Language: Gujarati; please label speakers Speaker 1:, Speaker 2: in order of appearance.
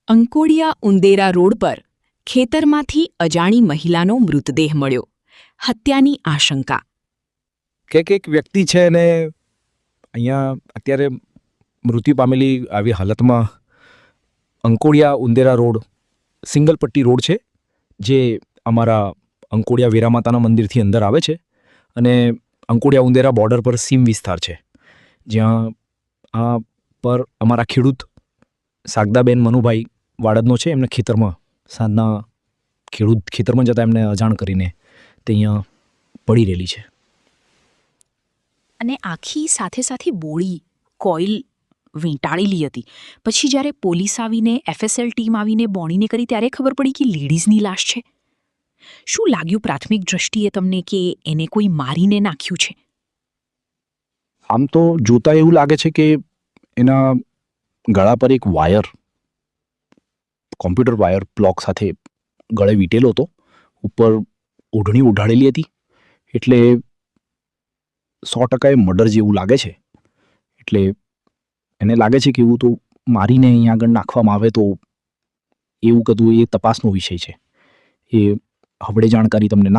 Speaker 1: અંકોડિયા ઉંદેરા રોડ પર ખેતરમાંથી અજાણી મહિલાનો મૃતદેહ મળ્યો. હત્યાની આશંકા.
Speaker 2: એક વ્યક્તિ છે ને અહીંયા અત્યારે મૃત્યુ પામેલી આવી હાલતમાં અંકોડિયા ઉંદેરા રોડ સિંગલ પટ્ટી રોડ છે, જે અમારા અંકોડિયા વીરામાતાના મંદિરથી અંદર આવે છે અને અંકોડિયા ઉંદેરા બોર્ડર પર સીમ વિસ્તાર છે, જ્યાં આ પર અમારા ખેડૂત સાગદાબેન મનુભાઈ વાડદનો છે. એમને ખેતરમાં સાંજના ખેડૂત ખેતરમાં જતાં એમને અજાણ કરીને તે અહીંયા પડી રહેલી છે.
Speaker 1: અને આખી સાથે સાથે બોળી કોઇલ વીંટાળેલી હતી. પછી જ્યારે પોલીસ આવીને FSL ટીમ આવીને બોણીને કરી ત્યારે ખબર પડી કે લેડીઝની લાશ છે. શું લાગ્યું પ્રાથમિક દ્રષ્ટિએ તમને કે એને કોઈ મારીને નાખ્યું છે?
Speaker 2: આમ તો જોતા એવું લાગે છે કે એના ગળા પર એક વાયર, કોમ્પ્યુટર વાયર બ્લોક સાથે ગળે વીંટેલો હતો. ઉપર ઓઢણી ઉઢાડેલી હતી, એટલે 100% મર્ડર જેવું લાગે છે. એટલે એને લાગે છે કે એવું તો મારીને અહીંયા આગળ નાખવામાં આવે તો એવું કદું એ તપાસનો વિષય છે. એ હવડે જાણકારી તમને ના